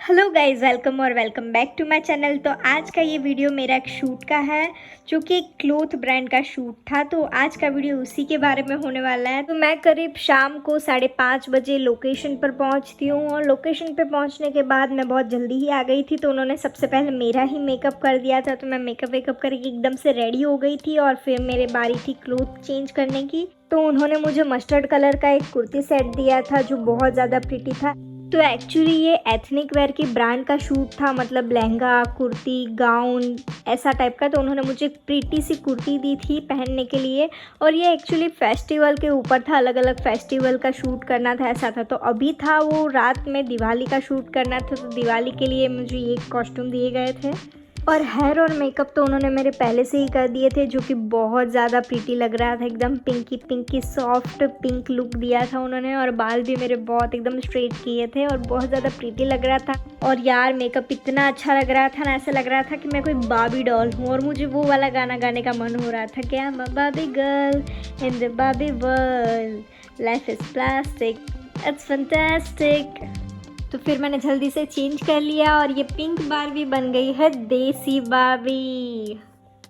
Hello guys, welcome और welcome back to my channel. तो आज का ये वीडियो मेरा एक शूट का है जो कि एक क्लोथ ब्रांड का शूट था। तो आज का वीडियो उसी के बारे में होने वाला है। तो मैं करीब शाम को 5:30 बजे लोकेशन पर पहुंचती हूँ और लोकेशन पर पहुंचने के बाद मैं बहुत जल्दी ही आ गई थी। तो उन्होंने सबसे पहले मेरा ही मेकअप कर दिया था। तो मैं मेकअप वेकअप करके एकदम से रेडी हो गई थी और फिर मेरे बारी थी क्लोथ चेंज करने की। तो उन्होंने मुझे मस्टर्ड कलर का एक कुर्ती सेट दिया था जो बहुत ज़्यादा प्रिटी था। तो एक्चुअली ये एथनिक वेयर की ब्रांड का शूट था, मतलब लहंगा, कुर्ती, गाउन ऐसा टाइप का। तो उन्होंने मुझे एक प्रीटी सी कुर्ती दी थी पहनने के लिए और ये एक्चुअली फेस्टिवल के ऊपर था, अलग अलग फेस्टिवल का शूट करना था ऐसा था। तो अभी था वो रात में दिवाली का शूट करना था, तो दिवाली के लिए मुझे ये कॉस्ट्यूम दिए गए थे। और हेयर और मेकअप तो उन्होंने मेरे पहले से ही कर दिए थे, जो कि बहुत ज़्यादा प्रीटी लग रहा था। एकदम pinky pinky soft pink look दिया था उन्होंने और बाल भी मेरे बहुत एकदम स्ट्रेट किए थे और बहुत ज़्यादा प्रीटी लग रहा था। और यार मेकअप इतना अच्छा लग रहा था ना, ऐसा लग रहा था कि मैं कोई बाबी डॉल हूँ। और मुझे वो वाला गाना गाने का मन हो रहा था कि I am a Babi girl in the Babi world, life is plastic, it's fantastic. तो फिर मैंने जल्दी से चेंज कर लिया और ये पिंक बारबी बन गई है देसी बारबी।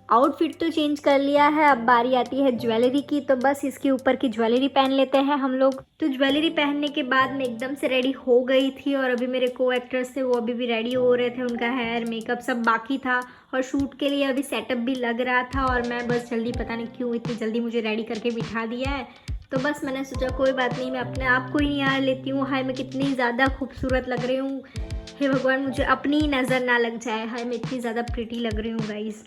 आउटफिट तो चेंज कर लिया है, अब बारी आती है ज्वेलरी की। तो बस इसके ऊपर की ज्वेलरी पहन लेते हैं हम लोग। तो ज्वेलरी पहनने के बाद मैं एकदम से रेडी हो गई थी और अभी मेरे को एक्टर्स थे वो अभी भी रेडी हो रहे थे, उनका हेयर मेकअप सब बाकी था और शूट के लिए अभी सेटअप भी लग रहा था। और मैं बस जल्दी, पता नहीं क्यों इतनी जल्दी मुझे रेडी करके बिठा दिया है। तो बस मैंने सोचा कोई बात नहीं, मैं अपने आप को ही निहार लेती हूँ। हाय मैं कितनी ज़्यादा खूबसूरत लग रही हूँ, हे भगवान मुझे अपनी ही नज़र ना लग जाए। हाय मैं इतनी ज़्यादा प्रिटी लग रही हूँ गाइस।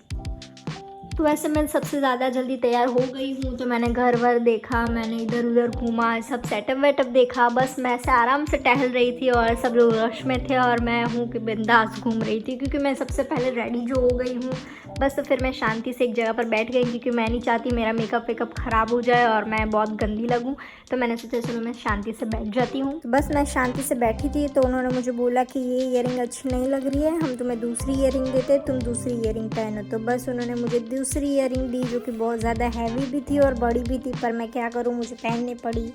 तो वैसे मैं सबसे ज़्यादा जल्दी तैयार हो गई हूँ। तो मैंने घर वर देखा, मैंने इधर उधर घूमा, सब सेटअप वेटअप देखा। बस मैं ऐसे आराम से टहल रही थी और सब लोग रश में थे और मैं हूँ कि बिंदास घूम रही थी, क्योंकि मैं सबसे पहले रेडी जो हो गई हूँ। बस तो फिर मैं शांति से एक जगह पर बैठ गई, क्योंकि मैं नहीं चाहती मेरा मेकअप वेकअप ख़राब हो जाए और मैं बहुत गंदी लगूँ। तो मैंने सोचा चलो मैं शांति से बैठ जाती हूँ। बस मैं शांति से बैठी थी तो उन्होंने मुझे बोला कि ये ईयरिंग अच्छी नहीं लग रही है, हम तुम्हें दूसरी ईयरिंग देते, तुम दूसरी ईयरिंग पहनो। तो बस उन्होंने मुझे दूसरी ईयरिंग दी जो कि बहुत ज़्यादा हैवी भी थी और बड़ी भी थी, पर मैं क्या करूँ, मुझे पहननी पड़ी।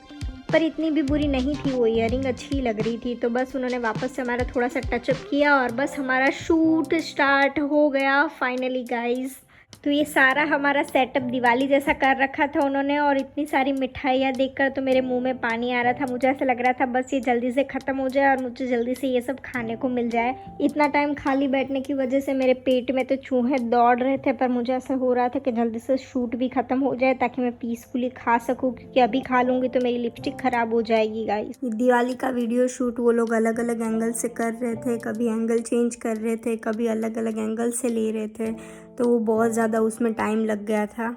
पर इतनी भी बुरी नहीं थी वो ईयरिंग, अच्छी लग रही थी। तो बस उन्होंने वापस से हमारा थोड़ा सा टचअप किया और बस हमारा शूट स्टार्ट हो गया फाइनली गाइस। तो ये सारा हमारा सेटअप दिवाली जैसा कर रखा था उन्होंने और इतनी सारी मिठाइयाँ देखकर तो मेरे मुंह में पानी आ रहा था। मुझे ऐसा लग रहा था बस ये जल्दी से ख़त्म हो जाए और मुझे जल्दी से ये सब खाने को मिल जाए। इतना टाइम खाली बैठने की वजह से मेरे पेट में तो चूहे दौड़ रहे थे, पर मुझे ऐसा हो रहा था कि जल्दी से शूट भी ख़त्म हो जाए ताकि मैं पीसफुली खा सकूँ, क्योंकि अभी खा लूँगी तो मेरी लिपस्टिक ख़राब हो जाएगी गाइस। दिवाली का वीडियो शूट वो लोग अलग अलग एंगल से कर रहे थे, कभी एंगल चेंज कर रहे थे, कभी अलग अलग एंगल से ले रहे थे। तो वो बहुत ज़्यादा उसमें टाइम लग गया था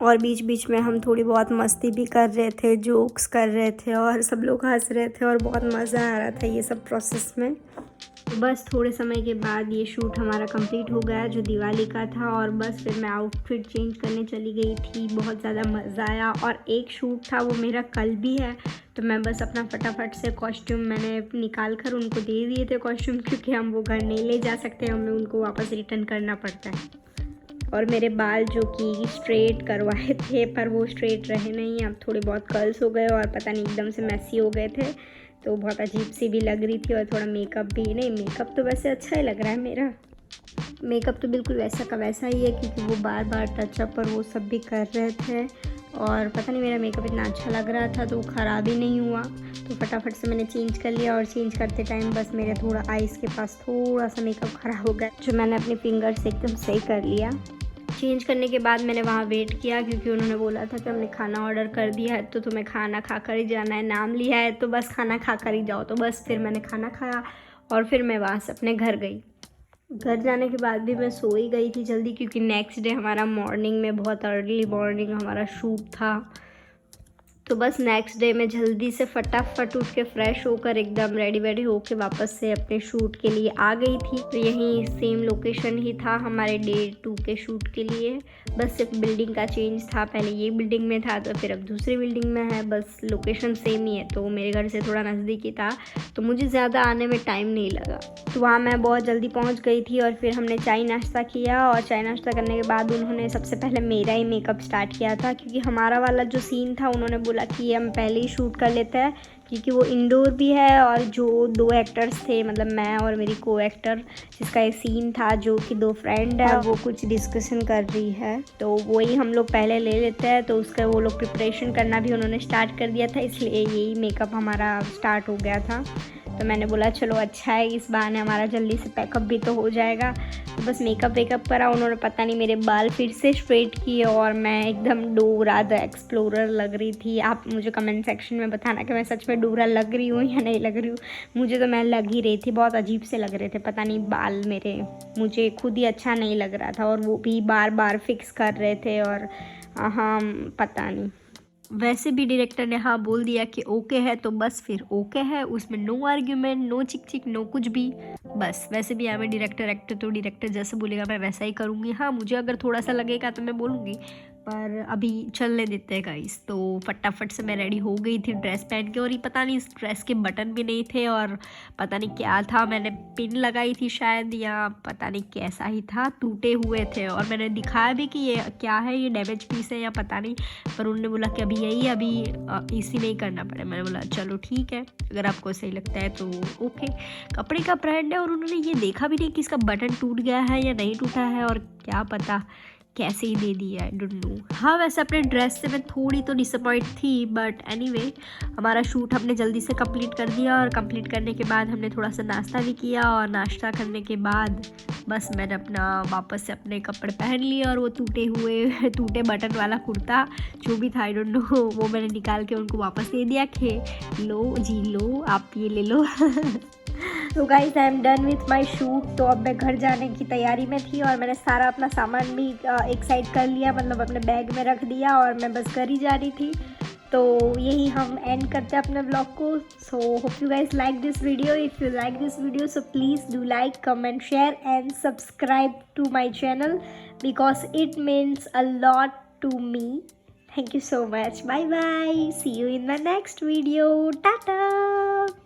और बीच बीच में हम थोड़ी बहुत मस्ती भी कर रहे थे, जोक्स कर रहे थे और सब लोग हंस रहे थे और बहुत मज़ा आ रहा था ये सब प्रोसेस में। तो बस थोड़े समय के बाद ये शूट हमारा कंप्लीट हो गया जो दिवाली का था और बस फिर मैं आउटफिट चेंज करने चली गई थी। बहुत ज़्यादा मज़ा आया और एक शूट था वो मेरा कल भी है। तो मैं बस अपना फटाफट से कॉस्ट्यूम मैंने निकाल कर उनको दे दिए थे कॉस्ट्यूम, क्योंकि हम वो घर नहीं ले जा सकते, हमें उनको वापस रिटर्न करना पड़ता है। और मेरे बाल जो कि स्ट्रेट करवाए थे पर वो स्ट्रेट रहे नहीं, अब थोड़े बहुत कर्ल्स हो गए और पता नहीं एकदम से मैसी हो गए थे। तो बहुत अजीब सी भी लग रही थी और थोड़ा मेकअप भी नहीं, मेकअप तो वैसे अच्छा ही लग रहा है मेरा। मेकअप तो बिल्कुल वैसा का वैसा ही है, क्योंकि वो बार बार टचअप और वो सब भी कर रहे थे और पता नहीं मेरा मेकअप इतना अच्छा लग रहा था तो वो ख़राब ही नहीं हुआ। तो फटाफट से मैंने चेंज कर लिया और चेंज करते टाइम बस मेरे थोड़ा आइज़ के पास थोड़ा सा मेकअप ख़राब हो गया, जो मैंने अपनी फिंगर से एकदम सही कर लिया। चेंज करने के बाद मैंने वहाँ वेट किया, क्योंकि उन्होंने बोला था कि हमने खाना ऑर्डर कर दिया है तो तुम्हें खाना खा कर ही जाना है, नाम लिया है तो बस खाना खा कर ही जाओ। तो बस फिर मैंने खाना खाया और फिर मैं वहाँ से अपने घर गई। घर जाने के बाद भी मैं सो ही गई थी जल्दी, क्योंकि नेक्स्ट डे हमारा मॉर्निंग में बहुत अर्ली मॉर्निंग हमारा शूट था। तो बस नेक्स्ट डे में जल्दी से फटाफट उठ के फ्रेश होकर एकदम रेडी वेडी होके वापस से अपने शूट के लिए आ गई थी। तो यहीं सेम लोकेशन ही था हमारे डे 2 के शूट के लिए, बस सिर्फ बिल्डिंग का चेंज था। पहले ये बिल्डिंग में था तो फिर अब दूसरी बिल्डिंग में है, बस लोकेशन सेम ही है। तो मेरे घर से थोड़ा नज़दीक ही था तो मुझे ज़्यादा आने में टाइम नहीं लगा। तो वहाँ मैं बहुत जल्दी पहुँच गई थी और फिर हमने चाय नाश्ता किया और चाय नाश्ता करने के बाद उन्होंने सबसे पहले मेरा ही मेकअप स्टार्ट किया था, क्योंकि हमारा वाला जो सीन था उन्होंने बोला कि ये हम पहले ही शूट कर लेते हैं, क्योंकि वो इंडोर भी है और जो 2 एक्टर्स थे, मतलब मैं और मेरी को एक्टर, जिसका ये सीन था, जो कि 2 फ्रेंड है, वो कुछ डिस्कशन कर रही है, तो वही हम लोग पहले ले लेते हैं। तो उसका वो लोग प्रिपरेशन करना भी उन्होंने स्टार्ट कर दिया था, इसलिए यही मेकअप हमारा स्टार्ट हो गया था। तो मैंने बोला चलो अच्छा है, इस बहाने हमारा जल्दी से पैकअप भी तो हो जाएगा। तो बस मेकअप वेकअप करा उन्होंने, पता नहीं मेरे बाल फिर से स्ट्रेट किए और मैं एकदम डोरा द एक्सप्लोरर लग रही थी। आप मुझे कमेंट सेक्शन में बताना कि मैं सच में डोरा लग रही हूँ या नहीं लग रही हूँ। मुझे तो मैं लग ही रही थी, बहुत अजीब से लग रहे थे, पता नहीं बाल मेरे, मुझे खुद ही अच्छा नहीं लग रहा था, और वो भी बार बार फिक्स कर रहे थे, और हाँ पता नहीं। वैसे भी डायरेक्टर ने हाँ बोल दिया कि ओके है तो बस फिर ओके है, उसमें नो आर्ग्यूमेंट, नो चिक चिक, नो कुछ भी। बस वैसे भी मैं डायरेक्टर एक्टर, तो डायरेक्टर जैसे बोलेगा मैं वैसा ही करूँगी। हाँ मुझे अगर थोड़ा सा लगेगा तो मैं बोलूँगी, पर अभी चलने देते हैं गाइस। तो फटाफट से मैं रेडी हो गई थी ड्रेस पहन के, और ये पता नहीं इस ड्रेस के बटन भी नहीं थे, और पता नहीं क्या था, मैंने पिन लगाई थी शायद, या पता नहीं कैसा ही था, टूटे हुए थे। और मैंने दिखाया भी कि ये क्या है, ये डैमेज पीस है या पता नहीं, पर उन्होंने बोला कि अभी यही, अभी इसी नहीं करना पड़े। मैंने बोला चलो ठीक है, अगर आपको सही लगता है तो ओके। कपड़े का ब्रांड है, और उन्होंने ये देखा भी नहीं कि इसका बटन टूट गया है या नहीं टूटा है, और क्या पता कैसे ही दे दिया, आई डोंट नो। हाँ वैसे अपने ड्रेस से मैं थोड़ी तो डिसअपॉइंट थी, बट एनीवे हमारा शूट हमने जल्दी से कंप्लीट कर दिया, और कंप्लीट करने के बाद हमने थोड़ा सा नाश्ता भी किया, और नाश्ता करने के बाद बस मैंने अपना वापस से अपने कपड़े पहन लिए, और वो टूटे बटन वाला कुर्ता जो भी था, आई डोंट नो, वो मैंने निकाल के उनको वापस दे दिया कि लो जी लो, आप ये ले लो। तो guys I am done with my shoot. तो अब मैं घर जाने की तैयारी में थी, और मैंने सारा अपना सामान भी एक साइड कर लिया, मतलब अपने बैग में रख दिया, और मैं बस घर ही जा रही थी। तो यही हम एंड करते हैं अपने ब्लॉग को। So hope you guys like this video. If you like this video so please do like, comment, share and subscribe to my channel, because it means a lot to me. Thank you so much. Bye bye. See you in the next video. Tata.